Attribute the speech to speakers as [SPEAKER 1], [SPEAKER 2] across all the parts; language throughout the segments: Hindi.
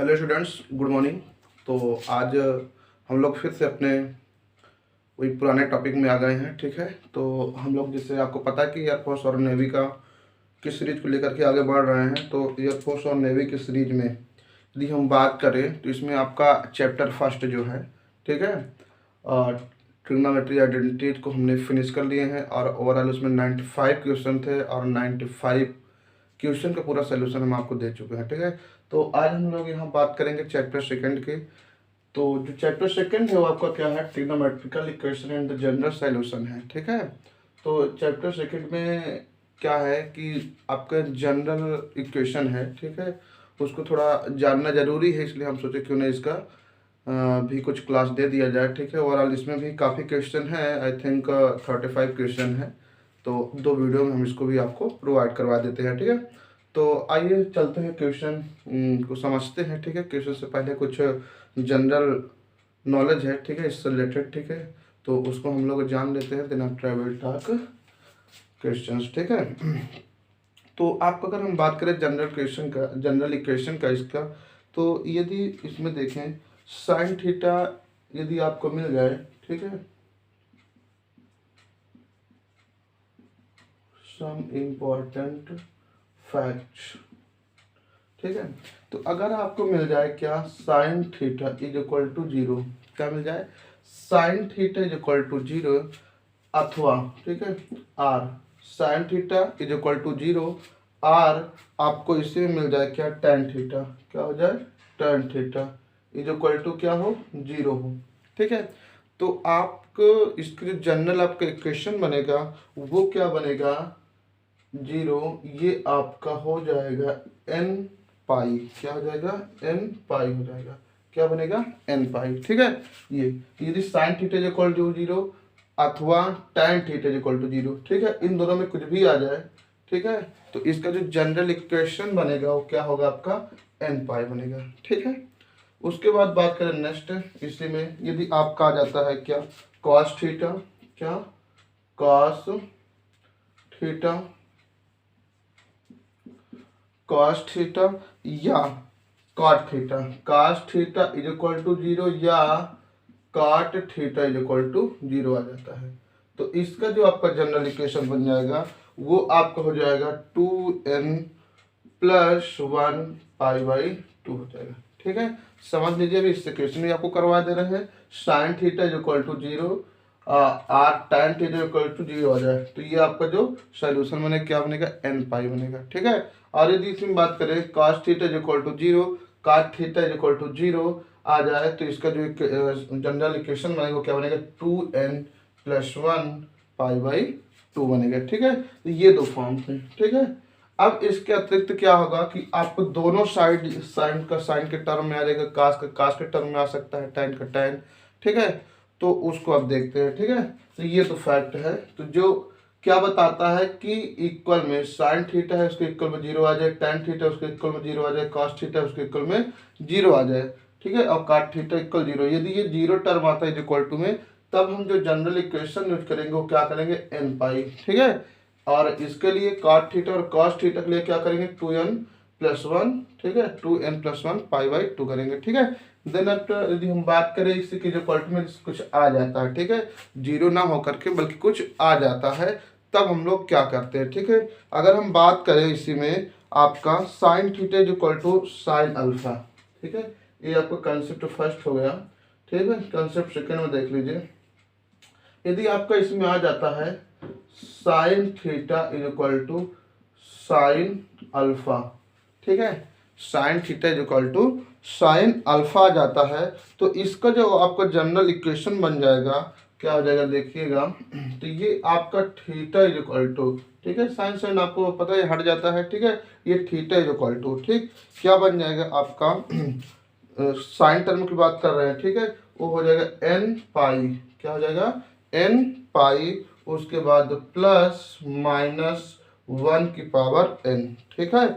[SPEAKER 1] Hello students, good morning. तो आज हम लोग फिर से अपने वही पुराने टॉपिक में आ गए हैं। ठीक है, तो हम लोग जैसे आपको पता है कि एयरफोर्स और नेवी का किस सीरीज को लेकर के आगे बढ़ रहे हैं। तो एयरफोर्स और नेवी की सीरीज में यदि हम बात करें तो इसमें आपका चैप्टर फर्स्ट जो है, ठीक है, ट्रिग्नोमेट्री आइडेंटिटीज को हमने फिनिश कर लिए हैं और ओवरऑल उसमें 95 क्वेश्चन थे और 95 क्वेश्चन का पूरा सोल्यूशन हम आपको दे चुके हैं। ठीक है, तो आज हम लोग यहाँ बात करेंगे चैप्टर सेकंड के। तो जो चैप्टर सेकंड है वो आपका क्या है, trigonometrical equation and the general solution है। ठीक है, तो चैप्टर सेकंड में क्या है कि आपका जनरल इक्वेशन है, ठीक है, उसको थोड़ा जानना जरूरी है, इसलिए हम सोचे क्यों ना इसका भी कुछ क्लास दे दिया जाए। ठीक है, ओवरऑल इसमें भी काफ़ी क्वेश्चन है, आई थिंक 35 क्वेश्चन है। तो 2 वीडियो में हम इसको भी आपको प्रोवाइड करवा देते हैं। ठीक है, तो आइए चलते हैं क्वेश्चन को समझते हैं। ठीक है, क्वेश्चन से पहले कुछ जनरल नॉलेज है, ठीक है, इससे रिलेटेड। ठीक है, तो उसको हम लोग जान लेते हैं, then after I will talk questions. ठीक है, तो आपको अगर हम बात करें जनरल क्वेश्चन का, जनरल इक्वेशन का इसका, तो यदि इसमें देखें साइन थीटा यदि आपको मिल जाए, ठीक है, सम इम्पोर्टेंट फैक्ट्स, ठीक है, तो अगर आपको मिल जाए क्या, sine theta is equal to 0, क्या मिल जाए, sine theta is equal to 0, अथवा, ठीक है, or, sine theta is equal to 0 or, आपको इसी में मिल जाए क्या, टेन थीटा, क्या हो जाए, tan theta is equal to क्या हो, 0 हो। ठीक है, तो आपको इसके जो जनरल आपका इक्वेशन बनेगा वो क्या बनेगा, 0, ये आपका हो जाएगा n पाई, क्या हो जाएगा, n पाई हो जाएगा, क्या बनेगा, n पाई। ठीक है, ये यदि sine theta is equal to 0 अथवा tan theta is equal to 0, ठीक है, इन दोनों में कुछ भी आ जाए, ठीक है, तो इसका जो जनरल इक्वेशन बनेगा वो क्या होगा, आपका n पाई बनेगा। ठीक है, उसके बाद बात करें नेक्स्ट, इसी में यदि आपका आ जाता है क्या, cos थीटा, क्या, cos थीटा, cos थीटा या cot theta, cos theta is equal to 0 या cot theta is equal to 0 आ जाता है। तो इसका जो आपका जनरल इक्वेशन बन जाएगा वो आपका हो जाएगा 2n प्लस 1 पाई बाई 2 हो जाएगा। ठीक है, समझ लीजिए, अभी इस क्वेश्चन भी आपको करवा दे रहे हैं, sine theta is equal to 0 or tan theta equal to 0 आ जाए, तो ये आपका जो सोल्यूशन बनेगा क्या बनेगा, n पाई बनेगा। ठीक है, और यदि इसमें बात करें cos theta is equal to 0 cot theta is equal to 0 आ जाए, तो इसका जो जनरल इक्वेशन बनेगा वो क्या बनेगा, 2n प्लस 1 पाई बाई 2 बनेगा। ठीक है, तो ये दो फॉर्म थे। ठीक है, अब इसके अतिरिक्त क्या होगा कि आपको दोनों साइड, साइन का साइन के टर्म में आ जाएगा, कास का कास के टर्म में आ सकता है, टैन का टैन। ठीक है, तो उसको अब देखते हैं। ठीक है, तो ये तो फैक्ट है, तो जो क्या बताता है कि इक्वल में साइन थीटा है उसके इक्वल में 0 आ जाए, टैन थीटा उसके इक्वल में 0 आ जाए, कॉस थीटा उसके इक्वल में 0 आ जाए। ठीक है, और काट थीटा इक्वल 0, यदि ये 0 टर्म आता है इक्वल टू में, तब हम जो जनरल इक्वेशन यूज करेंगे वो क्या करेंगे, n पाई। ठीक है, और इसके लिए cot थीटा और cos थीटा के लिए क्या करेंगे, 2n प्लस 1, ठीक है, 2n प्लस 1 पाई बाई 2 करेंगे। ठीक है, देन आफ्टर यदि हम बात करें इससे कि जो क्वालिटी में कुछ आ जाता है, ठीक है, 0 ना होकर के बल्कि कुछ आ जाता है, तब हम लोग क्या करते हैं। ठीक है, अगर हम बात करें इसी में आपका sine theta is equal to sine alpha, ठीक है, ये आपका कंसेप्ट फर्स्ट हो गया। ठीक है, कंसेप्ट सेकंड में देख लीजिए, यदि आपका इसमें आ जाता है sine theta is equal to sine alpha, ठीक है, sine theta is equal to sine alpha आ जाता है, तो इसका जो आपका जनरल इक्वेशन बन जाएगा क्या हो जाएगा, देखिएगा, तो ये आपका थीटा इज इक्वल टू, ठीक है, साइन साइन आपको पता है हट जाता है। ठीक है, ये थीटा इज इक्वल टू, ठीक, क्या बन जाएगा आपका, साइन टर्म की बात कर रहे हैं, ठीक है, वो हो जाएगा n पाई, क्या हो जाएगा, n पाई, उसके बाद प्लस माइनस 1 की पावर n। ठीक है,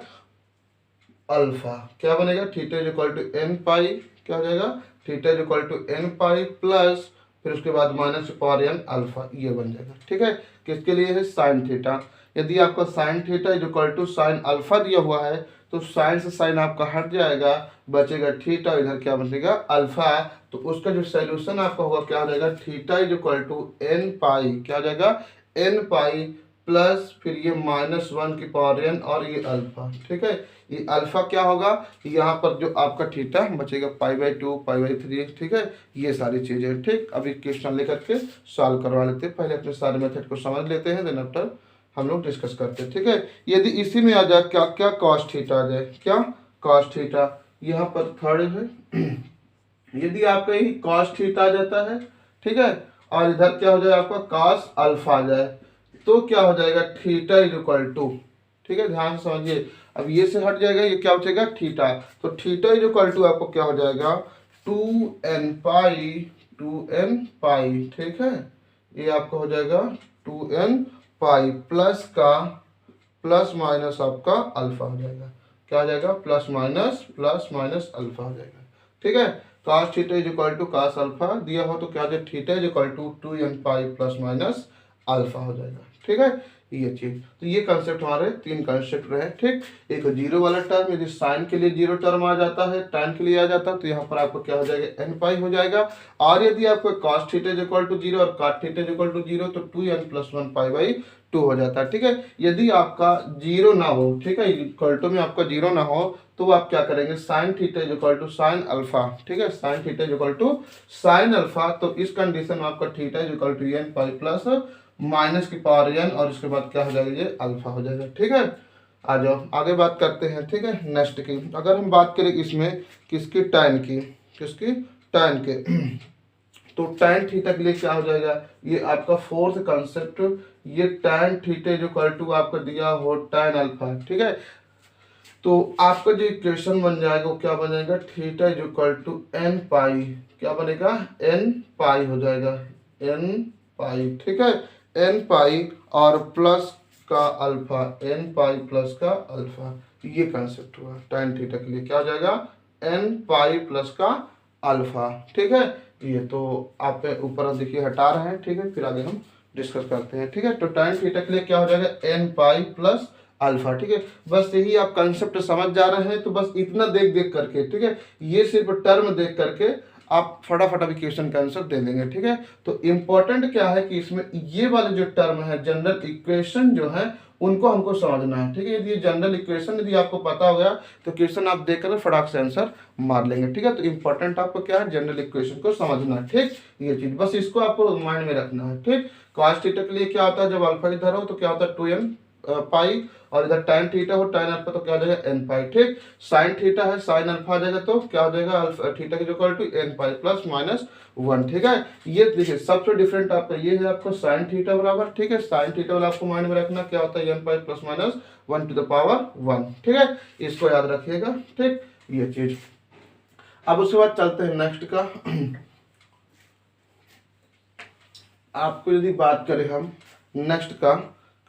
[SPEAKER 1] अल्फा क्या बनेगा, theta is equal to n pi, क्या हो जाएगा, theta is equal to n pi plus फिर उसके बाद माइनस पावर n अल्फा, ये बन जाएगा। ठीक है, किसके लिए है, साइन थीटा। यदि आपका sine theta is equal to sine alpha दिया हुआ है तो साइन से साइन आपका हट जाएगा, बचेगा थीटा, इधर क्या बचेगा अल्फा। तो उसका जो सॉल्यूशन आपका होगा क्या हो जाएगा, theta is equal to n pi, क्या हो जाएगा एन पाई प्लस फिर ये -1 की पावर n और ये अल्फा। ठीक है, ये अल्फा क्या होगा, यहाँ पर जो आपका थीटा बचेगा π/2 π/3। ठीक है, ये सारी चीजें। ठीक, अभी क्वेश्चन लेकर के सॉल्व करवा लेते हैं, पहले अपने सारे मेथड को समझ लेते हैं, देन आफ्टर हम लोग डिस्कस करते हैं। ठीक है, यदि इसी में आ जाए क्या क्या cos थीटा आ जाए, क्या cos थीटा, यहाँ पर थर्ड है यदि आपका यही cos थीटा आ जाता है, ठीक है, और इधर क्या हो जाए आपका cos अल्फा आ जाए, तो क्या हो जाएगा थीटा इज इक्वल टू, ठीक है ध्यान से समझिए, अब ये से हट जाएगा, ये क्या बचेगा थीटा, तो थीटा इज इक्वल टू आपको क्या हो जाएगा 2n पाई, ठीक है, ये आपका हो जाएगा 2n पाई प्लस का प्लस माइनस आपका अल्फा हो जाएगा, क्या हो जाएगा प्लस माइनस अल्फा हो जाएगा। ठीक है, cos theta is equal to cos alpha दिया हो तो क्या हो जाएगा theta is equal to 2n pi plus minus alpha हो जाएगा। ठीक है, ये चीज, तो ये कंसेप्ट हमारे 3 कंसेप्ट रहे। ठीक, एक जीरो वाला टर्म, यदि साइन के लिए जीरो टर्म आ जाता है, tan के लिए आ जाता है, तो यहाँ पर आपको क्या हो जाएगा n पाई हो जाएगा, और यदि आपको cos theta is equal to 0 और cot theta is equal to 0 तो 2n प्लस 1 पाई/2 हो जाता है। ठीक है, यदि आपका जीरो ना हो, ठीक है, इक्वल टू में आपका जीरो ना हो, तो आप क्या करेंगे sine theta is equal to sine alpha, ठीक है, sine theta is equal to sine alpha, तो इस कंडीशन में आपका theta is equal to n pi plus minus की पावर n और इसके बाद क्या हो जाएगा ये अल्फा हो जाएगा। ठीक है, आ जाओ आगे बात करते हैं। ठीक है, नेक्स्ट की अगर हम बात करें इसमें किसकी tan की, किसकी tan के तो tan थीटा के लिए क्या हो जाएगा, ये आपका फोर्थ कंसेप्ट, ये tan theta is equal to आपका दिया हो tan अल्फा। ठीक है, तो आपका जो इक्वेशन बन जाएगा वो क्या बन जाएगा theta is equal to n pi, क्या बनेगा n पाई हो जाएगा n पाई। ठीक है, n पाई और प्लस का अल्फा, n पाई प्लस का अल्फा, ये कंसेप्ट हुआ tan थीटा के लिए क्या हो जाएगा n पाई प्लस का अल्फा। ठीक है, ये तो आप ऊपर देखिए हटा रहे हैं। ठीक है, फिर आगे हम डिस्कस करते हैं। ठीक है, तो tan थीटा के लिए क्या हो जाएगा n पाई प्लस अल्फा। ठीक है, बस यही आप कंसेप्ट समझ जा रहे हैं, तो बस इतना देख देख करके, ठीक है, ये सिर्फ टर्म देख करके आप फटाफट अभी क्वेश्चन का आंसर दे देंगे। ठीक है, तो इम्पोर्टेंट क्या है कि इसमें ये वाले जो टर्म है जनरल इक्वेशन जो है उनको हमको समझना है। ठीक है, यदि जनरल इक्वेशन यदि आपको पता हो गया तो क्वेश्चन आप देख कर फटाक से आंसर मार लेंगे। ठीक है, तो इम्पोर्टेंट आपको क्या है जनरल इक्वेशन को समझना है। ठीक, ये चीज बस इसको आपको माइंड में रखना है। ठीक, cos थीटा के लिए क्या होता है, जब अल्फा इधर हो तो क्या होता है 2n पाई, और इधर tan थीटा हो tan अल्फा तो क्या हो जाएगा n पाई। ठीक, sin थीटा है sin अल्फा आ जाएगा तो क्या हो जाएगा अल्फा थीटा की equal to n pi plus minus 1। ठीक है, ये देखिए सबसे डिफरेंट आपका ये है आपको sin थीटा बराबर, ठीक है, sin थीटा वाला आपको माइंड में रखना क्या होता है n pi plus minus 1 to the power 1। ठीक है, इसको याद रखिएगा। ठीक, ये चीज, अब उसके बाद चलते हैं नेक्स्ट का। आपको यदि बात करें हम नेक्स्ट का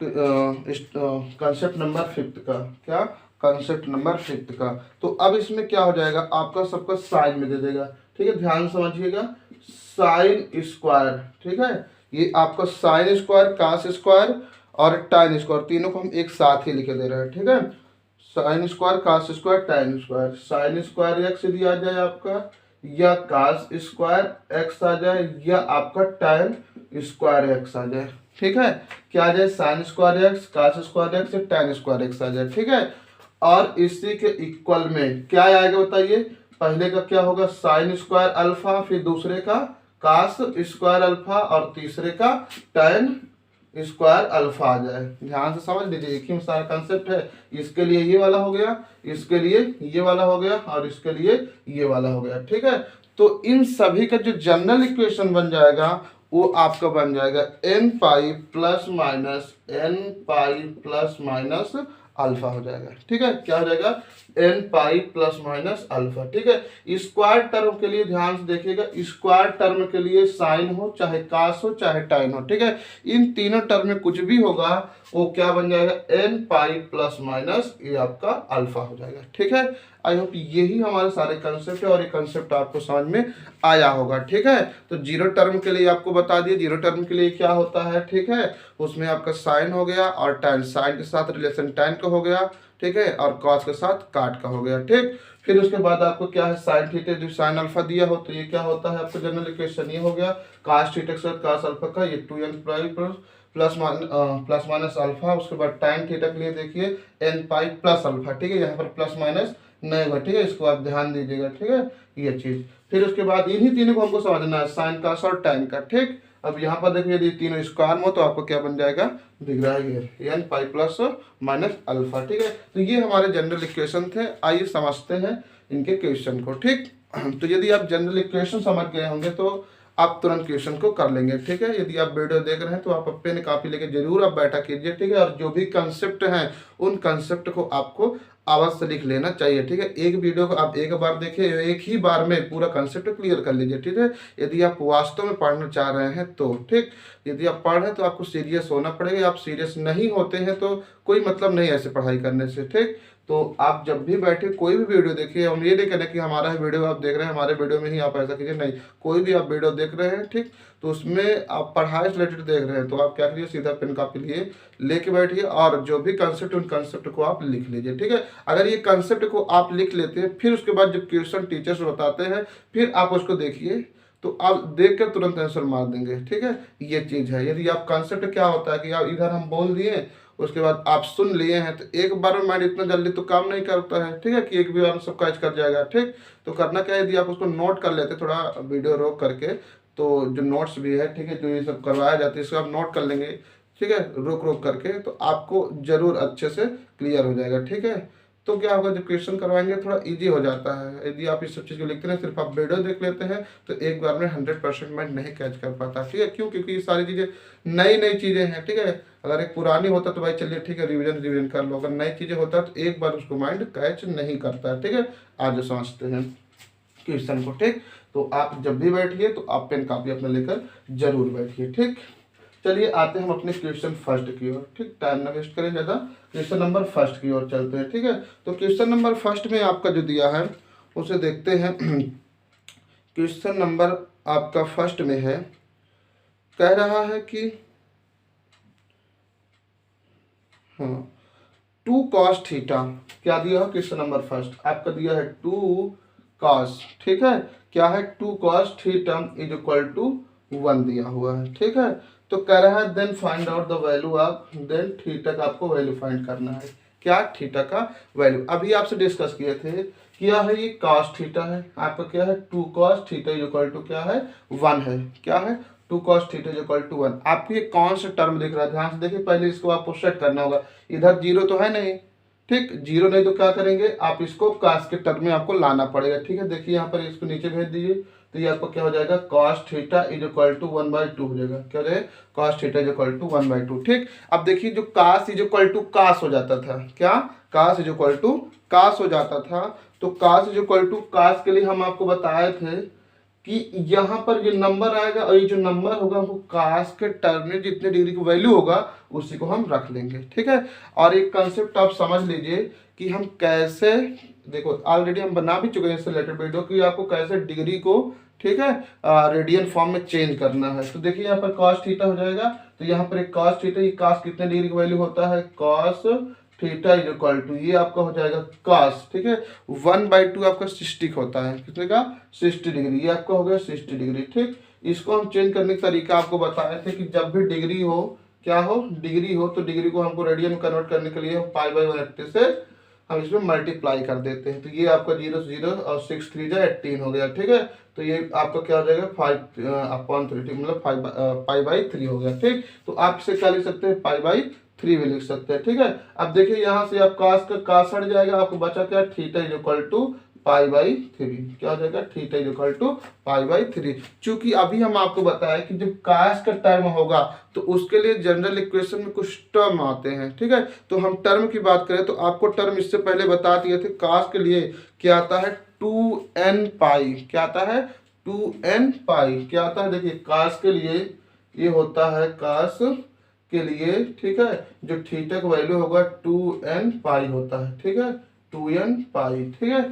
[SPEAKER 1] कंसेप्ट नंबर 5 का, क्या कंसेप्ट नंबर 5 का, तो अब इसमें क्या हो जाएगा आपका सबका साइन में दे देगा। ठीक है, ध्यान समझिएगा, साइन स्क्वायर, ठीक है, ये आपका साइन स्क्वायर कास स्क्वायर और टाइन स्क्वायर तीनों को हम एक साथ ही लिखे दे रहे हैं। ठीक है, sine square cos square tan square, sine square X यदि आ जाए आपका, या कास स्क्वायर एक्स आ जाए, या आपका टाइन स्क्वायर एक्स आ जाए। ठीक है, क्या आ जाए sine square X cos square X या tan स्क्वायर एक्स आ जाए। ठीक है, और इसी के इक्वल में क्या आएगा बताइए, पहले का क्या होगा साइन स्क्वायर अल्फा, फिर दूसरे का कास स्क्वायर अल्फा और तीसरे का tan स्क्वायर अल्फा आ जाए। ध्यान से समझ लीजिए, एक ही सारा कंसेप्ट है, इसके लिए ये वाला हो गया, इसके लिए ये वाला हो गया और इसके लिए ये वाला हो गया। ठीक है, तो इन सभी का जो जनरल इक्वेशन बन जाएगा वो आपका बन जाएगा n pi plus minus n pi plus minus alpha हो जाएगा। ठीक है, क्या हो जाएगा n pi plus minus alpha. ठीक है, स्क्वायर टर्म के लिए ध्यान से देखिएगा, स्क्वायर टर्म के लिए साइन हो चाहे कास हो चाहे टाइन हो, ठीक है, इन तीनों टर्म में कुछ भी होगा वो क्या बन जाएगा n पाई प्लस माइनस ये आपका अल्फा हो जाएगा। ठीक है, आई होप यही हमारे सारे कंसेप्ट है और ये कंसेप्ट आपको समझ में आया होगा। ठीक है, तो जीरो टर्म के लिए आपको बता दिए जीरो टर्म के लिए क्या होता है। ठीक है, उसमें आपका साइन हो गया और टाइन, साइन के साथ रिलेशन टाइन का का हो गया, ठीक है, और कॉस के साथ काट का हो गया, ठीक। फिर उसके बाद आपको क्या है, साइन थीटा जो साइन अल्फा दिया हो तो ये क्या होता है आपका जनरल इक्वेशन, ये हो गया कास थीटा के साथ कास अल्फा का, ये 2n pi plus minus alpha. उसके बाद टाइन थीटा के लिए देखिए n पाई प्लस अल्फा, ठीक है, यहाँ पर प्लस माइनस नहीं होगा, ठीक है, इसको आप ध्यान दीजिएगा, ठीक है, ये चीज। फिर उसके बाद इन्हीं तीनों को हमको समझना है, साइन कास और टाइन का, ठीक। अब यहाँ पर देखिए यदि तीनों स्क्वायर में हो तो आपको क्या बन जाएगा, दिख रहा है ये n pi plus minus alpha, ठीक है। तो ये हमारे जनरल इक्वेशन थे, आइए समझते हैं इनके क्वेश्चन को, ठीक। तो यदि आप जनरल इक्वेशन समझ गए होंगे तो आप तुरंत क्वेश्चन को कर लेंगे, ठीक है। यदि आप वीडियो देख रहे हैं तो आप पेन कॉपी लेके जरूर आप बैठा कीजिए, ठीक है, और जो भी कंसेप्ट हैं उन कंसेप्ट को आपको अवश्य लिख लेना चाहिए, ठीक है। एक वीडियो को आप एक बार देखिए, एक ही बार में पूरा कंसेप्ट क्लियर कर लीजिए, ठीक है, यदि आप वास्तव में पढ़ना चाह रहे हैं तो, ठीक। यदि आप पढ़ रहे हैं तो आपको सीरियस होना पड़ेगा, आप सीरियस नहीं होते हैं तो कोई मतलब नहीं ऐसे पढ़ाई करने से, ठीक। तो आप जब भी बैठे कोई भी वीडियो देखिए, हम ये नहीं कहना कि हमारा वीडियो आप देख रहे हैं हमारे वीडियो में ही आप ऐसा कीजिए, नहीं, कोई भी आप वीडियो देख रहे हैं, ठीक, तो उसमें आप पढ़ाई से रिलेटेड देख रहे हैं तो आप क्या करिए, सीधा पेन कॉपी लिए लेके बैठिए और जो भी कंसेप्ट उन कंसेप्ट को आप लिख लीजिए, ठीक है। अगर ये कंसेप्ट को आप लिख लेते हैं फिर उसके बाद जब क्वेश्चन टीचर्स बताते हैं फिर आप उसको देखिए तो आप देख कर तुरंत आंसर मार देंगे, ठीक है, ये चीज़ है। यदि आप कंसेप्ट क्या होता है कि आप इधर हम बोल दिए उसके बाद आप सुन लिए हैं तो एक बार में माइंड इतना जल्दी तो काम नहीं करता है, ठीक है, कि एक भी बार में सब कैच कर जाएगा, ठीक। तो करना क्या है, यदि आप उसको नोट कर लेते थोड़ा वीडियो रोक करके, तो जो नोट्स भी है, ठीक है, जो ये सब करवाया जाता है इसको आप नोट कर लेंगे, ठीक है, रोक रोक करके, तो आपको जरूर अच्छे से क्लियर हो जाएगा, ठीक है। तो क्या होगा, जब क्वेश्चन करवाएंगे थोड़ा इजी हो जाता है। यदि आप इस सब चीज़ को लिखते हैं सिर्फ आप वीडियो देख लेते हैं तो एक बार में 100% माइंड नहीं कैच कर पाता, ठीक है। क्यों, क्योंकि ये सारी चीज़ें नई नई चीज़ें हैं, ठीक है। अगर एक पुरानी होता तो भाई चलिए ठीक है रिवीजन कर लो, अगर नई चीज़ें होता तो एक बार उसको माइंड कैच नहीं करता है, ठीक है। आज समझते हैं क्वेश्चन को, ठीक। तो आप जब भी बैठिए तो आप पेन कॉपी अपना लेकर जरूर बैठिए, ठीक। चलिए आते हैं हम अपने क्वेश्चन फर्स्ट की ओर, ठीक, टाइम ना वेस्ट करें ज़्यादा, क्वेश्चन नंबर फर्स्ट की ओर चलते हैं, ठीक है। तो क्वेश्चन नंबर फर्स्ट में आपका जो दिया है उसे देखते हैं। क्वेश्चन नंबर आपका फर्स्ट में है, कह रहा है कि हाँ 2 cos थीटा, क्या दिया है क्वेश्चन नंबर फर्स्ट आपका दिया है 2 cos, ठीक है, क्या है 2 cos theta is equal to 1 दिया हुआ है, ठीक है। तो कह रहा है then find out the value of, then theta का आपको वैल्यू फाइंड करना है, क्या थीटा का वैल्यू। अभी आपसे डिस्कस किए थे क्या है, ये cos थीटा है, आपका क्या है 2 cos theta is equal to क्या है 1 है, क्या है 2 cos theta is equal to 1। आपको ये कौन सा टर्म दिख रहा है, ध्यान से देखिए, पहले इसको आपको सेट करना होगा, इधर जीरो तो है नहीं, ठीक, जीरो नहीं तो क्या करेंगे आप इसको कास के टर्म में आपको लाना पड़ेगा, ठीक है। देखिए यहाँ पर इसको नीचे भेज दीजिए तो ये आपको क्या हो जाएगा cos theta is equal to 1/2 हो जाएगा, क्या हो जाएगा cos theta is equal to 1/2, ठीक। अब देखिए जो cos is equal to cos हो जाता था, क्या cos is equal to cos हो जाता था, तो cos is equal to cos के लिए हम आपको बताए थे कि यहाँ पर ये नंबर आएगा और ये जो नंबर होगा हमको कास के टर्म में जितने डिग्री की वैल्यू होगा उसी को हम रख लेंगे, ठीक है। और एक कंसेप्ट आप समझ लीजिए कि हम कैसे, देखो ऑलरेडी हम बना भी चुके हैं इससे रिलेटेड वीडियो कि आपको कैसे डिग्री को, ठीक है, रेडियन फॉर्म में चेंज करना है। तो देखिए यहाँ पर cos थीटा हो जाएगा, तो यहाँ पर एक cos थीटा, ये cos कितने डिग्री की वैल्यू होता है cos theta is equal to, ये आपका हो जाएगा cos, ठीक है, 1/2 आपका 60 होता है, कितने का 60 डिग्री, ये आपका हो गया 60 डिग्री, ठीक। इसको हम चेंज करने का तरीका आपको बताए थे कि जब भी डिग्री हो, क्या हो डिग्री हो, तो डिग्री को हमको रेडियन में कन्वर्ट करने के लिए π/180 से हम इसमें मल्टीप्लाई कर देते हैं, तो ये आपका 0 से 0 और 6 3 जा 18 हो गया, ठीक है। तो ये आपका क्या हो जाएगा 5/3, मतलब π/3 हो गया, ठीक। तो आप इसे क्या लिख सकते हैं π/3 भी लिख सकते हैं, ठीक है। अब देखिए यहाँ से आप कास का कास हट जाएगा, आपको बचा क्या थीटा इज इक्वल टू π/3, क्या हो जाएगा थीटा इज इक्वल टू π/3। चूंकि अभी हम आपको बताया कि जब कास का टर्म होगा तो उसके लिए जनरल इक्वेशन में कुछ टर्म आते हैं, ठीक है। तो हम टर्म की बात करें तो आपको टर्म इससे पहले बता दिए थे, कास के लिए क्या आता है 2n पाई, क्या आता है 2n पाई, क्या आता है देखिए कास के लिए ये होता है, कास के लिए, ठीक है, जो थीटा का वैल्यू होगा 2n पाई होता है, ठीक है, 2n पाई, ठीक है,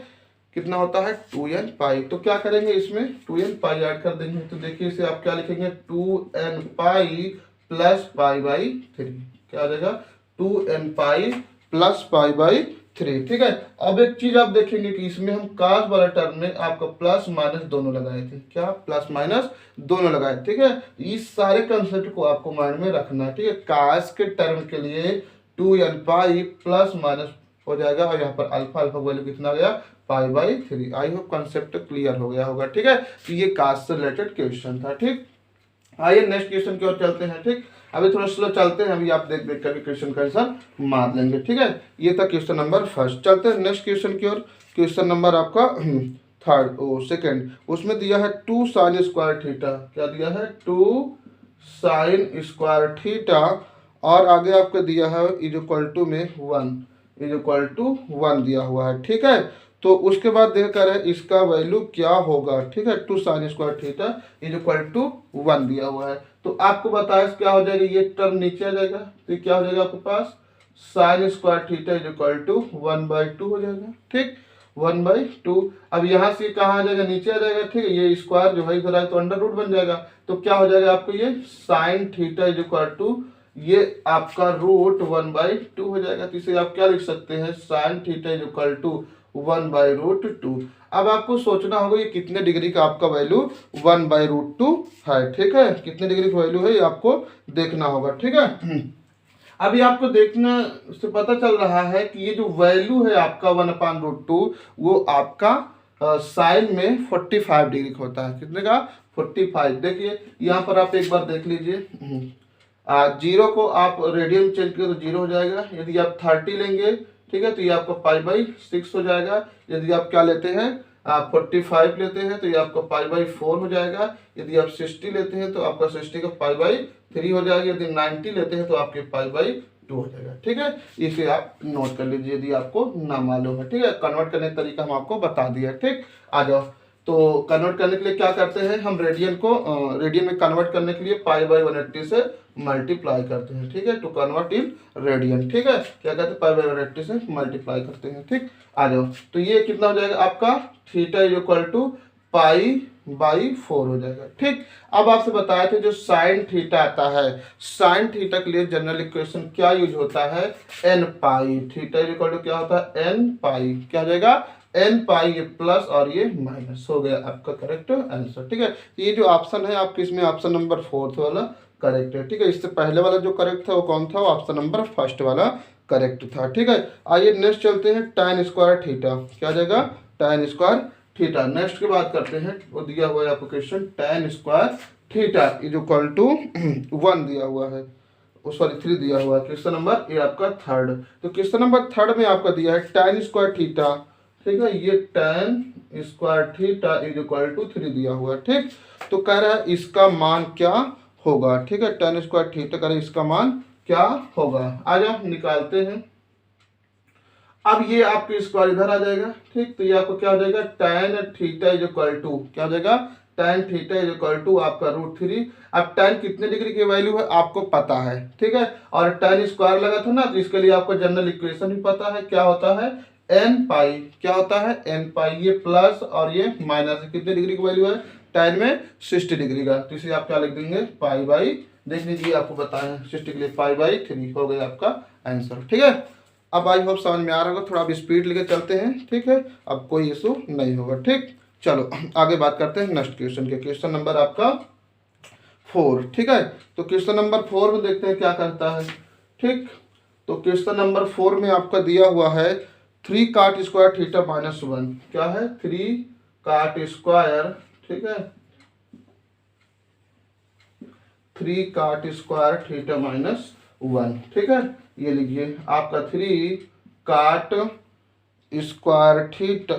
[SPEAKER 1] कितना होता है 2n पाई। तो क्या करेंगे इसमें 2n पाई ऐड कर देंगे, तो देखिए इसे आप क्या लिखेंगे 2n पाई प्लस π/3, क्या आ जाएगा 2n pi plus pi by 3। ठीक है, अब एक चीज आप देखेंगे कि इसमें हम काश वाला टर्म में आपका प्लस माइनस दोनों लगाए थे। क्या? प्लस माइनस दोनों लगाए। ठीक है, इस सारे कंसेप्ट को आपको माइंड में रखना है। ठीक है, काश के टर्म के लिए 2n पाई प्लस माइनस हो जाएगा और यहाँ पर अल्फा अल्फा वैल्यू कितना गया? पाई by 3। I hope concept clear हो गया होगा। ठीक है, तो ये काश से रिलेटेड क्वेश्चन था। ठीक, आइए नेक्स्ट क्वेश्चन की ओर चलते हैं। ठीक, अभी थोड़ा स्लो चलते हैं, अभी आप देख देख करके क्वेश्चन का आंसर मार लेंगे। ठीक है, ये था क्वेश्चन नंबर फर्स्ट। चलते हैं नेक्स्ट क्वेश्चन की ओर। क्वेश्चन नंबर आपका सेकंड, उसमें दिया है 2 साइन स्क्वायर थीटा। क्या दिया है? 2 साइन स्क्वायर थीटा और आगे आपको दिया है इज इक्वल टू में 1 दिया हुआ है। ठीक है, तो उसके बाद देखकर है इसका वैल्यू क्या होगा। ठीक है, 2 sine square theta is equal to 1 दिया हुआ है। तो आपको बताया क्या हो जाएगा, ये टर्म नीचे आ जाएगा तो क्या हो जाएगा आपके पास? Sine square theta is equal to 1/2 हो जाएगा। ठीक, 1/2। अब यहाँ से कहाँ आ जाएगा? नीचे आ जाएगा। ठीक है, ये स्क्वायर जो है इधर आए तो अंडर रूट बन जाएगा। तो क्या हो जाएगा आपको? ये sine theta is equal to ये आपका रूट 1/2 हो जाएगा। तो इसे आप क्या लिख सकते हैं? Sine theta is equal to 1/√2। अब आपको सोचना होगा ये कितने डिग्री का आपका वैल्यू 1/√2 है। ठीक है, कितने डिग्री का वैल्यू है ये आपको देखना होगा। ठीक है, अभी आपको देखने से पता चल रहा है कि ये जो वैल्यू है आपका 1/√2 वो आपका साइन में 45 डिग्री का होता है। कितने का? 45। देखिए यहाँ पर आप एक बार देख लीजिए, 0 को आप रेडियन चेंज करें तो 0 हो जाएगा। यदि आप 30 लेंगे, ठीक है, तो ये आपका π/6 हो जाएगा। यदि आप क्या लेते हैं? 45 लेते हैं तो ये आपका π/4 हो जाएगा। यदि आप 60 लेते हैं तो आपका 60 का π/3 हो जाएगा। यदि 90 लेते हैं तो आपके π/2 हो जाएगा। ठीक है, इसे आप नोट कर लीजिए यदि आपको ना मालूम है। ठीक है, कन्वर्ट करने का तरीका हम आपको बता दिया। ठीक, आ जाओ। तो कन्वर्ट करने के लिए क्या करते हैं हम? रेडियन को रेडियन में कन्वर्ट करने के लिए π/180 से मल्टीप्लाई करते हैं। ठीक है, टू कन्वर्ट इन रेडियन। ठीक है, क्या कहते हैं? π/180 से मल्टीप्लाई करते हैं। ठीक, आ जाओ। तो ये कितना हो जाएगा आपका? थीटा इज इक्वल टू π/4 हो जाएगा। ठीक, अब आपसे बताए थे जो साइन थीटा आता है, साइन थीटा के लिए जनरल इक्वेशन क्या यूज होता है? n pi. Theta is equal to क्या होता है? n pi. क्या हो जाएगा? n पाई, ये प्लस और ये माइनस हो गया आपका करेक्ट आंसर। ठीक है, ये जो ऑप्शन है आपके इसमें ऑप्शन नंबर 4 वाला करेक्ट है। ठीक है, इससे पहले वाला जो करेक्ट था वो कौन था? ऑप्शन नंबर फर्स्ट वाला करेक्ट था। ठीक है, आइए नेक्स्ट चलते हैं। tan स्क्वायर थीटा क्या हो जाएगा? tan square theta. नेक्स्ट की बात करते हैं, वो दिया हुआ है आपको question tan square theta is equal to 1 दिया हुआ है, सॉरी 3 दिया हुआ है। क्वेश्चन नंबर ये आपका थर्ड। तो क्वेश्चन नंबर थर्ड में आपका दिया है tan स्क्वायर थीटा। ठीक है, ये tan square theta is equal to 3 दिया हुआ है। ठीक, तो कह रहा है इसका मान क्या होगा। ठीक है, tan स्क्वायर थीटा कह रहे इसका मान क्या होगा। आ जाओ निकालते हैं। अब ये आपके स्क्वायर इधर आ जाएगा। ठीक, तो ये आपको क्या हो जाएगा? tan theta is equal to क्या हो जाएगा? tan theta is equal to आपका √3। अब tan कितने डिग्री की वैल्यू है आपको पता है। ठीक है, और tan स्क्वायर लगा था ना, तो इसके लिए आपको जनरल इक्वेशन भी पता है। क्या होता है? n pi. क्या होता है? n पाई। ये प्लस और ये माइनस। कितने डिग्री की वैल्यू है tan में? 60 डिग्री का। तो इसे आप क्या लिख देंगे? पाई देख लीजिए आपको बताया 60 के लिए π/3 हो गया आपका आंसर। ठीक है, अब आई होप समझ में आ रहा होगा। थोड़ा अब स्पीड लेके चलते हैं। ठीक है, अब कोई इशू नहीं होगा। ठीक, चलो आगे बात करते हैं नेक्स्ट क्वेश्चन के। क्वेश्चन नंबर आपका 4। ठीक है, तो क्वेश्चन नंबर 4 में देखते हैं क्या करता है। ठीक, तो क्वेश्चन नंबर 4 में आपका दिया हुआ है 3 cot स्क्वायर थीटा -1। क्या है? 3 cot स्क्वायर। ठीक है, 3 cot स्क्वायर थीटा -1। ठीक है, ये लिखिए आपका 3 cot स्क्वायर थीटा,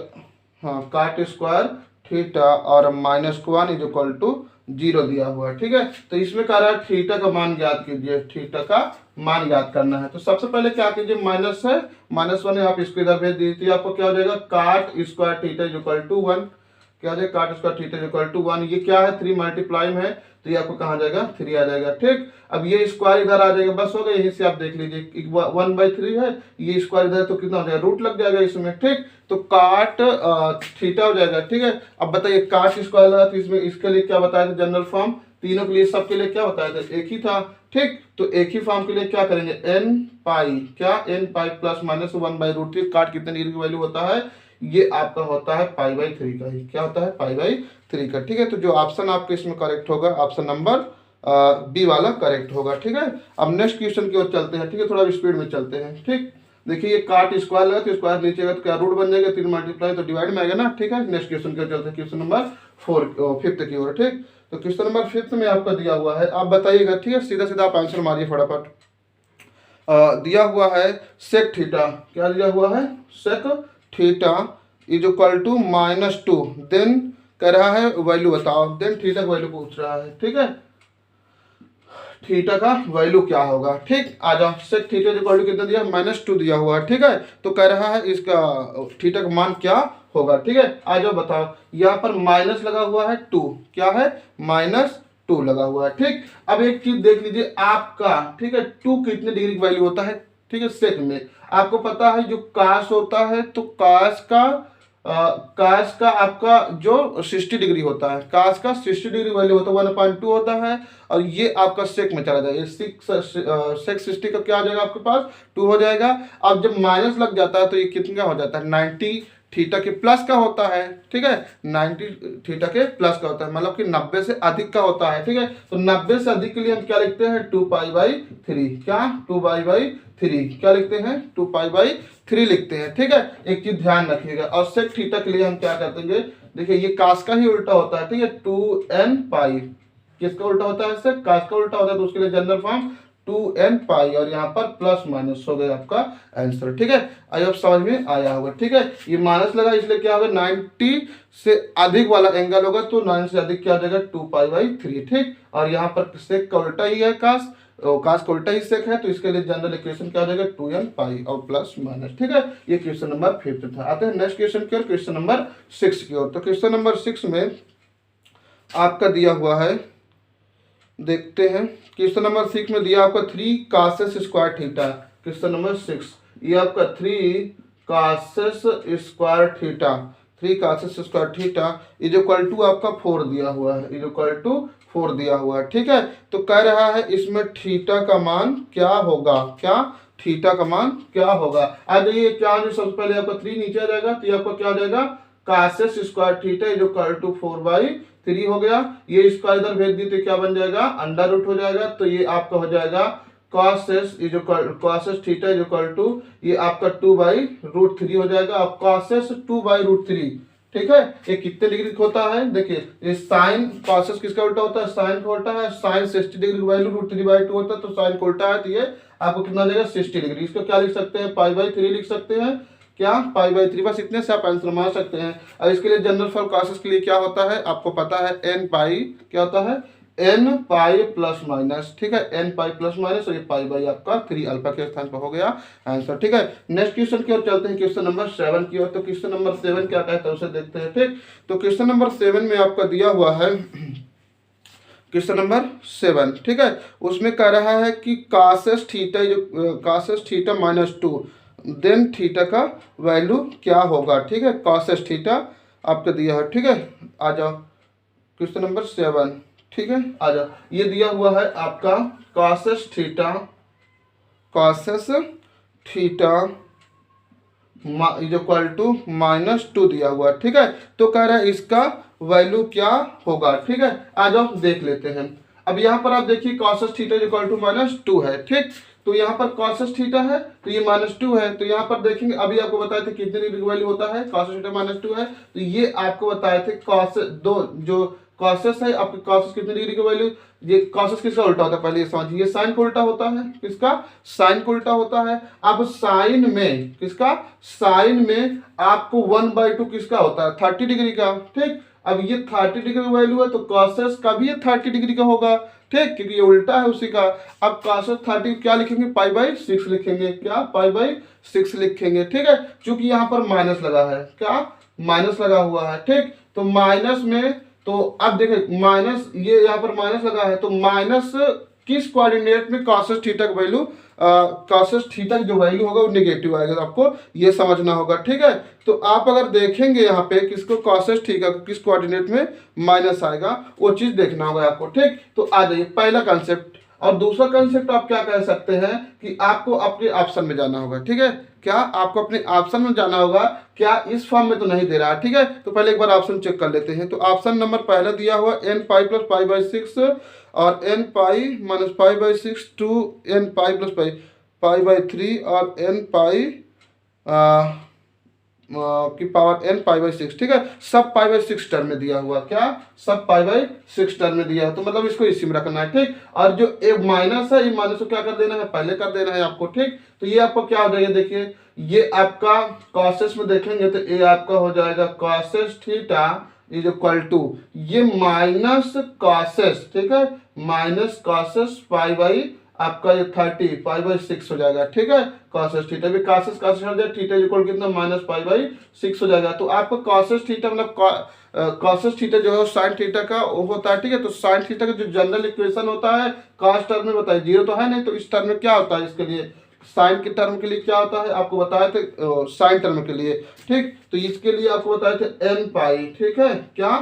[SPEAKER 1] हाँ cot स्क्वायर थीटा और -1 इज इक्वल टू 0 दिया हुआ है। ठीक है, तो इसमें कह रहा है थीटा का मान ज्ञात कीजिए। थीटा का मान ज्ञात करना है तो सबसे पहले क्या कीजिए? माइनस है, -1 है, आप इसको इधर भेज दीजिए। आपको क्या हो जाएगा? cot square theta is equal to 1। क्या हो जाएगा? cot square theta is equal to 1। ये क्या है? 3 मल्टीप्लाई में है तो ये आपको कहाँ जाएगा? 3 आ जाएगा। ठीक, अब ये स्क्वायर इधर आ जाएगा, बस हो गया। यहीं से आप देख लीजिए 1/3 है, ये स्क्वायर इधर तो कितना हो जाएगा? रूट लग जाएगा इसमें। ठीक, तो cot थीटा हो जाएगा। ठीक है, अब बताइए cot स्क्वायर लगा तो इसमें इसके लिए क्या बताया था जनरल फॉर्म? तीनों के लिए, सबके लिए क्या बताया था, एक ही था। ठीक, तो एक ही फॉर्म के लिए क्या करेंगे, एन पाई, क्या एन पाई प्लस माइनस 1/√3, काट कितने डिग्री की वैल्यू होता है, ये आपका होता है π/3 का ही, क्या होता है π/3 का। ठीक है, तो जो ऑप्शन आपके इसमें करेक्ट होगा, ऑप्शन नंबर बी वाला करेक्ट होगा। ठीक है, अब नेक्स्ट क्वेश्चन की ओर चलते हैं। ठीक है, थोड़ा स्पीड में चलते हैं। ठीक, देखिए ये काट स्क्वायर लगा तो स्क्वायर नीचे आएगा तो क्या रूट बन जाएगा, 3 मल्टीप्लाई तो डिवाइड में आएगा ना। ठीक है, नेक्स्ट क्वेश्चन की ओर चलते हैं, क्वेश्चन नंबर 5th की ओर। ठीक, तो क्वेश्चन नंबर 5th में आपका दिया हुआ है, आप बताइएगा। ठीक है, सीधा सीधा आप आंसर मारिए फटाफट। दिया हुआ है सेक थीटा, क्या दिया हुआ है, sec theta is equal to -2, then कह रहा है वैल्यू बताओ, देन थीटा का वैल्यू पूछ रहा है। ठीक है, थीटा का वैल्यू क्या होगा। ठीक, आ जाओ, सेक थीटा इक्वल टू कितना दिया, -2 दिया हुआ है। ठीक है, तो कह रहा है इसका थीटा का मान क्या होगा। ठीक है, आ जाओ बताओ, यहाँ पर माइनस लगा हुआ है 2, क्या है, -2 लगा हुआ है। ठीक, अब एक चीज देख लीजिए आपका, ठीक है, 2 कितने डिग्री की वैल्यू होता है। ठीक है, सेक में आपको पता है जो काश होता है, तो काश का आपका जो 60 डिग्री होता है, काश का 60 डिग्री वैल्यू होता है 1/2 होता है, और ये आपका सेक में चला जाएगा, सेक 60 का क्या हो जाएगा आपके पास, 2 हो जाएगा। अब जब माइनस लग जाता है तो ये कितना हो जाता है, 90 थीटा के प्लस का होता है। ठीक है, 90 थीटा के प्लस का होता है, मतलब कि 90 से अधिक का होता है। ठीक है, तो 90 से अधिक के लिए हम क्या लिखते हैं, 2π/3, क्या 2π/3, क्या लिखते हैं, 2π/3 लिखते हैं। ठीक है, एक चीज ध्यान रखिएगा, और सेक थीटा के लिए हम क्या कर देंगे, देखिए ये कास का ही उल्टा होता है। ठीक है, 2n π, किसका उल्टा होता है, सेक कास का उल्टा होता है, तो उसके लिए जनरल फॉर्म 2n π, और यहाँ पर प्लस माइनस हो गया आपका आंसर। ठीक है, आई अब समझ में आया होगा। ठीक है, ये माइनस लगा इसलिए क्या होगा, 90 से अधिक वाला एंगल होगा, तो 9 से अधिक क्या हो जाएगा, 2π/3। ठीक, और यहाँ पर सेक का उल्टा ही है, कास का उल्टा ही सेक है, तो इसके लिए जनरल इक्वेशन क्या हो जाएगा, 2n π और प्लस माइनस। ठीक है, ये क्वेश्चन नंबर 5th था। आते हैं नेक्स्ट क्वेश्चन की ओर, क्वेश्चन नंबर 6 की ओर। तो क्वेश्चन नंबर 6 में आपका दिया हुआ है, देखते हैं। क्वेश्चन नंबर 6 में दिया आपका 3 cos² थीटा, क्वेश्चन नंबर 6, ये आपका 3 cos² theta, 3 cos² theta is equal to आपका 4 दिया हुआ है, इज इक्वल टू 4 दिया हुआ है। ठीक है, तो कह रहा है इसमें थीटा का मान क्या होगा, क्या थीटा का मान क्या होगा। आ जाइए, क्या जो सबसे पहले आपका 3 नीचे आ जाएगा, तो आपका क्या हो जाएगा, cos² theta is equal to 4/3 हो गया। ये इसका इधर भेज दी तो क्या बन जाएगा, अंडर रूट हो जाएगा, तो ये आपका हो जाएगा cos theta is equal to, ये आपका 2/√3 हो जाएगा। अब cos 2/√3, ठीक है, ये कितने डिग्री होता है, देखिए ये साइन cos किसका उल्टा होता है, साइन का उल्टा है, साइन 60 डिग्री की वैल्यू √3/2 होता है, तो साइन का उल्टा है, तो ये आपको कितना देगा, 60 डिग्री। इसको क्या लिख सकते हैं, π/3 लिख सकते हैं, क्या π/3, बस इतने से आप आंसर मार सकते हैं। और इसके लिए जनरल फॉर cos के लिए क्या होता है, आपको पता है n π, क्या होता है, n π प्लस माइनस। ठीक है, n π प्लस माइनस, और ये π आपका 3 अल्फा के स्थान पर हो गया आंसर। ठीक है, नेक्स्ट क्वेश्चन की ओर चलते हैं, क्वेश्चन नंबर 7 की ओर। तो क्वेश्चन नंबर 7 क्या कहता है उसे देखते हैं। ठीक, तो क्वेश्चन नंबर 7 में आपका दिया हुआ है, क्वेश्चन नंबर 7, ठीक है, उसमें कह रहा है कि cos थीटा -2, देन थीटा का वैल्यू क्या होगा। ठीक है, cos थीटा आपका दिया है। ठीक है, आ जाओ क्वेश्चन नंबर 7, ठीक है, आ जाओ, ये दिया हुआ है आपका cos theta is equal to -2 दिया हुआ है। ठीक है, तो कह रहा है इसका वैल्यू क्या होगा। ठीक है, आ जाओ देख लेते हैं। अब यहाँ पर आप देखिए cos theta is equal to -2 है। ठीक, तो यहाँ पर cos थीटा है, तो ये -2 है, तो यहाँ पर देखेंगे अभी आपको बताए थे कितने डिग्री की वैल्यू होता है, cos थीटा -2 है, तो ये आपको बताए थे cos जो cos है आपके cos कितने डिग्री की वैल्यू, ये cos किसका उल्टा होता है, पहले ये समझिए, ये साइन को उल्टा होता है, किसका, साइन को उल्टा होता है। अब साइन में किसका, साइन में आपको 1/2 किसका होता है, 30 डिग्री का। ठीक, अब ये 30 डिग्री की वैल्यू है, तो cos का भी ये 30 डिग्री का होगा। ठीक, क्योंकि ये उल्टा है उसी का। अब cos 30 क्या लिखेंगे, π/6 लिखेंगे, क्या π/6 लिखेंगे। ठीक है, क्योंकि यहाँ पर माइनस लगा है, क्या माइनस लगा हुआ है। ठीक, तो माइनस में, तो अब देखिए माइनस, ये यहाँ पर माइनस लगा है, तो माइनस किस कोऑर्डिनेट में cos थीटा का वैल्यू कॉसेस थीटा की जो वैल्यू होगा वो नेगेटिव आएगा, तो आपको ये समझना होगा, ठीक है। तो आप अगर देखेंगे यहाँ पे किसको कॉसेस थीटा किस कोऑर्डिनेट में माइनस आएगा, वो चीज देखना होगा आपको, ठीक। तो आ जाइए पहला कंसेप्ट। और दूसरा कंसेप्ट आप क्या कह सकते हैं कि आपको अपने ऑप्शन में जाना होगा, ठीक है। क्या आपको अपने ऑप्शन में जाना होगा, क्या इस फॉर्म में तो नहीं दे रहा है, ठीक है। तो पहले एक बार ऑप्शन चेक कर लेते हैं। तो ऑप्शन नंबर पहला दिया हुआ n pi plus pi by 6 और n pi minus pi by 6 two n pi plus pi pi by 3 और n पाई की पावर n पाई बाई 6, ठीक है। सब पाई बाई 6 टर्म में दिया हुआ, क्या सब पाई बाई 6 टर्म में दिया है, तो मतलब इसको इसी में रखना है, ठीक। और जो एक माइनस है, ये माइनस को क्या कर देना है, पहले कर देना है आपको, ठीक। तो ये आपको क्या हो जाएगा, देखिए ये आपका कॉसेस में देखेंगे तो ये आपका हो जाएगा cosec theta is equal to ये माइनस कॉसेस, ठीक है, माइनस कॉसेस पाई बाई आपका ये 30 पाई बाई 6 हो जाएगा, ठीक है। कॉसेस थीटा भी कॉसेस कॉसेस हो जाएगा, थीटा इक्वल कितना माइनस पाई बाई 6 हो जाएगा। तो आपको कॉसेस थीटा मतलब कॉसेस थीटा जो है साइन थीटा का वो होता है, ठीक है। तो साइन थीटा का जो जनरल इक्वेशन होता है कॉस टर्म में बताइए, जीरो तो है नहीं, तो इस टर्म में क्या होता है, इसके लिए साइन के टर्म के लिए क्या होता है आपको बताए थे, साइन टर्म के लिए, ठीक। तो इसके लिए आपको बताए थे n पाई, ठीक है, क्या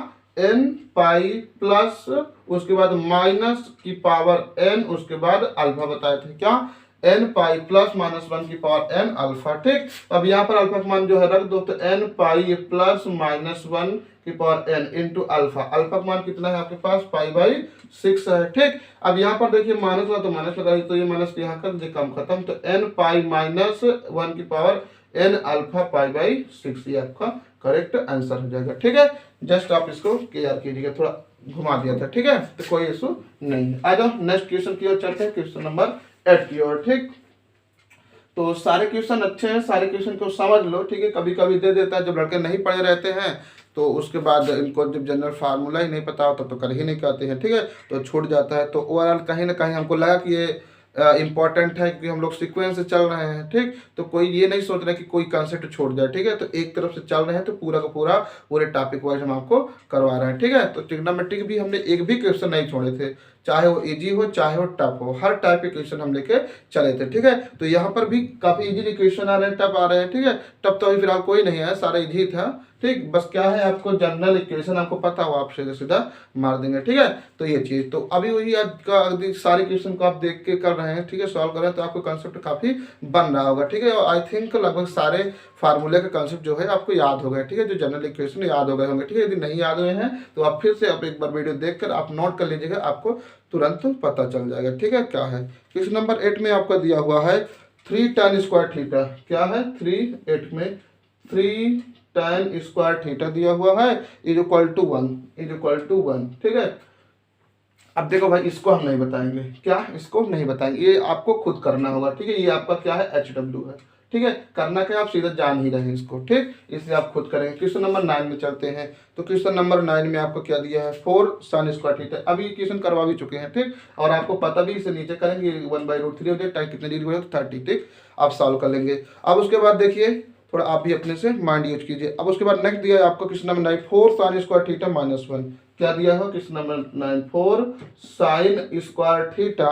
[SPEAKER 1] n पाई प्लस उसके बाद माइनस की पावर n उसके बाद अल्फा बताए थे, क्या n पाई प्लस माइनस 1 की पावर n अल्फा, ठीक। अब यहाँ पर अल्फा का मान जो है रख दो, तो n पाई प्लस माइनस 1 की power n into alpha, alpha का मान कितना है आपके पास पाई बाई 6 है, ठीक। अब यहाँ पर देखिए माइनस हुआ तो माइनस लगाइए, तो ये माइनस यहाँ कर दे कम खत्म, तो n पाई माइनस 1 की power n alpha pi by 6, ये आपका करेक्ट आंसर हो जाएगा, ठीक है। जस्ट आप इसको क्लियर कीजिएगा, थोड़ा घुमा दिया था, ठीक है, तो कोई इशू नहीं है। आ जाओ नेक्स्ट क्वेश्चन की ओर चलते हैं, क्वेश्चन नंबर 8 की ओर, ठीक। तो सारे क्वेश्चन अच्छे हैं, सारे क्वेश्चन को समझ लो, ठीक है। कभी कभी दे देता है, जब लड़के नहीं पढ़े रहते हैं तो उसके बाद इनको जब जनरल फार्मूला ही नहीं पता होता तो कर ही नहीं पाते हैं, ठीक है, तो छूट जाता है। तो ओवरऑल कहीं ना कहीं हमको लगा कि ये इंपॉर्टेंट है कि हम लोग सीक्वेंस से चल रहे हैं, ठीक। तो कोई ये नहीं सोच रहा कि कोई कंसेप्ट छोड़ जाए, ठीक है। तो एक तरफ से चल रहे हैं तो पूरा का पूरा पूरे टॉपिक वाइज हम आपको करवा रहे हैं, ठीक है। तो ट्रिग्नोमेट्रिक भी हमने एक भी क्वेश्चन नहीं छोड़े थे, चाहे वो इजी हो चाहे वो टफ हो, हर टाइप के क्वेश्चन हम लेके चले थे, ठीक है। तो यहाँ पर भी काफी इजी क्वेश्चन आ रहे हैं, टफ आ रहे हैं, ठीक है। टफ तो अभी फिलहाल कोई नहीं है, सारा इजी था, ठीक। बस क्या है आपको जनरल इक्वेशन आपको पता हो, आप सीधा सीधा मार देंगे, ठीक है। तो ये चीज तो अभी वही आज का सारे क्वेश्चन को आप देख के कर रहे हैं, ठीक है, सॉल्व कर रहे हैं, तो आपको कंसेप्ट काफी बन रहा होगा, ठीक है। और आई थिंक लगभग सारे फार्मूले का कंसेप्ट जो है आपको याद हो गया, ठीक है, जो जनरल इक्वेशन याद हो गए होंगे, ठीक है। यदि नहीं याद हुए हैं तो आप फिर से आप एक बार वीडियो देखकर आप नोट कर लीजिएगा, आपको तुरंत पता चल जाएगा, ठीक है। क्या है क्वेश्चन नंबर 8 में आपका दिया हुआ है 3 tan स्क्वायर थीटा, क्या है 3 में 3 tan स्क्वायर थीटा दिया हुआ है इज इक्वल टू 1, ठीक है। अब देखो भाई इसको हम नहीं बताएंगे, क्या इसको नहीं बताएंगे, ये आपको खुद करना होगा, ठीक है। ये आपका क्या है HW है, ठीक है। करना क्या आप सीधा जान ही रहे हैं इसको, ठीक, इसलिए आप खुद करेंगे। क्वेश्चन नंबर 9 में चलते हैं। तो क्वेश्चन नंबर 9 में आपको क्या दिया है 4 sin स्क्वायर थीटा, अभी क्वेश्चन करवा भी चुके हैं, ठीक। और आपको पता भी इसे नीचे करेंगे 1/√3 हो जाए, टाइम कितने डिग्री हो 30, ठीक। आप सॉल्व कर लेंगे। अब उसके बाद देखिए थोड़ा आप भी अपने से माइंड यूज कीजिए। अब उसके बाद नेक्स्ट दिया है आपको question number 9 4 sin square theta -1, क्या दिया है question number 9 4 sin square theta,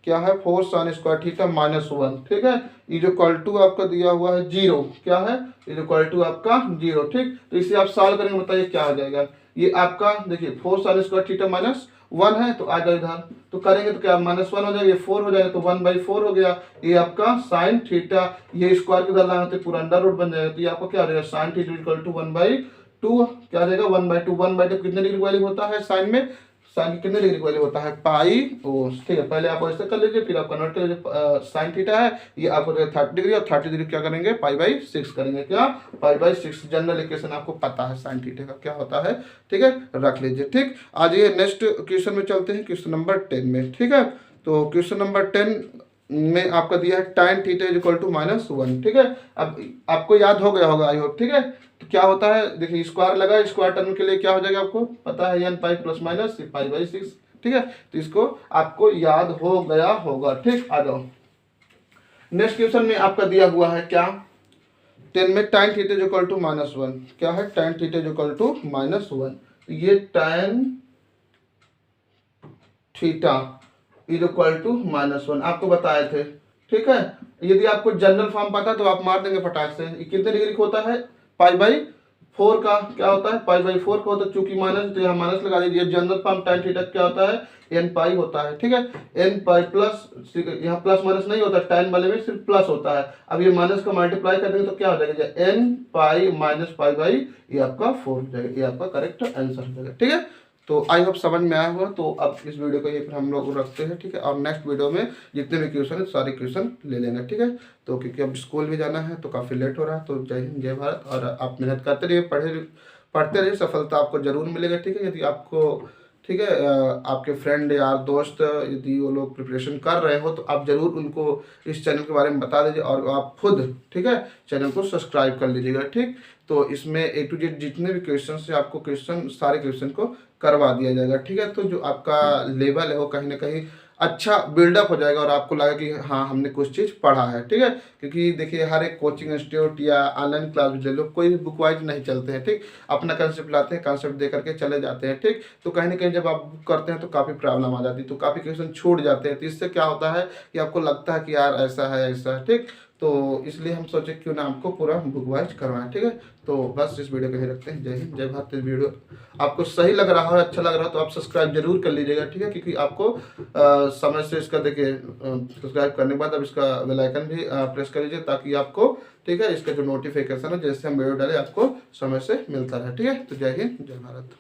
[SPEAKER 1] क्या है 4 sin स्क्वायर थीटा -1, ठीक है, इज इक्वल टू आपका दिया हुआ है 0, क्या है इज इक्वल टू आपका 0, ठीक। तो इसे आप सॉल्व करेंगे, बताइए क्या हो जाएगा। ये आपका देखिए 4 sin स्क्वायर थीटा -1 है, तो आ जाए इधर, तो करेंगे तो क्या -1 हो जाएगा, ये 4 हो जाएगा, तो 1/4 हो गया। ये आपका साइन थीटा, ये स्क्वायर के दर लगाते पूरा अंडर रूट बन जाएगा, तो ये आपको क्या हो जाएगा साइन थीटा इक्वल टू 1/2, क्या आ जाएगा 1/2 कितने डिग्री वैल्यू होता है साइन में, साइन की कितने डिग्री वैल्यू होता है पाई, ओ ठीक है। पहले आप ऐसे कर लीजिए, फिर आप कन्वर्ट कर लीजिए, साइन थीटा है ये आपको 30 डिग्री, और 30 डिग्री क्या करेंगे पाई/6 करेंगे, क्या पाई/6। जनरल इक्वेशन आपको पता है साइन थीटा का क्या होता है, ठीक है, रख लीजिए, ठीक। आज ये नेक्स्ट क्वेश्चन में चलते हैं, क्वेश्चन नंबर 10 में, ठीक है। तो क्वेश्चन नंबर 10 में आपका दिया है tan theta is equal to -1, ठीक है। अब आपको याद हो गया होगा आई होप, ठीक है। तो क्या होता है देखिए स्क्वायर लगा, स्क्वायर टर्म के लिए क्या हो जाएगा आपको पता है n पाई प्लस माइनस पाई/6, ठीक है। तो इसको आपको याद हो गया होगा, ठीक। आ जाओ नेक्स्ट क्वेश्चन में आपका दिया हुआ है क्या 10 में tan theta is equal to -1, क्या है tan theta is equal to -1, ये tan theta is equal to -1 आपको बताए थे, ठीक है। यदि आपको जनरल फॉर्म पता है तो आप मार देंगे फटाक से। ये कितने डिग्री का होता है, पाई/4 का क्या होता है, पाई/4 का होता है। चूंकि माइनस तो यहाँ माइनस लगा दीजिए। जनरल फॉर्म tan थीटा क्या होता है, n पाई होता है, ठीक है। n पाई प्लस, यहाँ प्लस माइनस नहीं होता, tan वाले में सिर्फ प्लस होता है। अब ये माइनस का मल्टीप्लाई कर देंगे तो क्या हो जाएगा, n पाई माइनस पाई/, ये आपका 4 हो जाएगा। ये आपका करेक्ट आंसर हो जाएगा, ठीक है। तो आई होप समझ में आया होगा। तो अब इस वीडियो को ये फिर हम लोग रखते हैं, ठीक है। और नेक्स्ट वीडियो में जितने भी क्वेश्चन है सारे क्वेश्चन ले लेना, ठीक है। तो क्योंकि अब स्कूल भी जाना है तो काफ़ी लेट हो रहा है। तो जय हिंद जय भारत। और आप मेहनत करते रहिए, पढ़ते रहिए, सफलता आपको जरूर मिलेगा, ठीक है। यदि आपको, ठीक है, आपके फ्रेंड यार दोस्त यदि वो लोग प्रिपरेशन कर रहे हो तो आप जरूर उनको इस चैनल के बारे में बता दीजिए। और आप खुद, ठीक है, चैनल को सब्सक्राइब कर लीजिएगा, ठीक। तो इसमें A to Z जितने भी क्वेश्चन है आपको क्वेश्चन, सारे क्वेश्चन को करवा दिया जाएगा, ठीक है। तो जो आपका लेवल है वो कहीं ना कहीं अच्छा बिल्डअप हो जाएगा और आपको लगेगा कि हाँ हमने कुछ चीज़ पढ़ा है, ठीक है। क्योंकि देखिए हर एक कोचिंग इंस्टीट्यूट या ऑनलाइन क्लास भी ले लो, कोई भी बुक वाइज नहीं चलते हैं, ठीक। अपना कंसेप्ट लाते हैं, कंसेप्ट दे करके चले जाते हैं, ठीक। तो कहीं ना कहीं जब आप बुक करते हैं तो काफ़ी प्रॉब्लम आ जाती है, तो काफ़ी क्वेश्चन छूट जाते हैं। तो इससे क्या होता है कि आपको लगता है कि यार ऐसा है ऐसा है, ठीक। तो इसलिए हम सोचे क्यों ना आपको पूरा बुक वाइज करवाएं, ठीक है। तो बस इस वीडियो को यहीं रखते हैं। जय हिंद जय भारत। इस वीडियो आपको सही लग रहा हो, अच्छा लग रहा हो तो आप सब्सक्राइब जरूर कर लीजिएगा, ठीक है। क्योंकि आपको समय से इसका देखिए सब्सक्राइब करने के बाद अब इसका बेल आइकन भी प्रेस कर लीजिए ताकि आपको, ठीक है, इसका जो नोटिफिकेशन है जैसे हम वीडियो डाले आपको समय से मिलता रहे, ठीक है। तो जय हिंद जय भारत।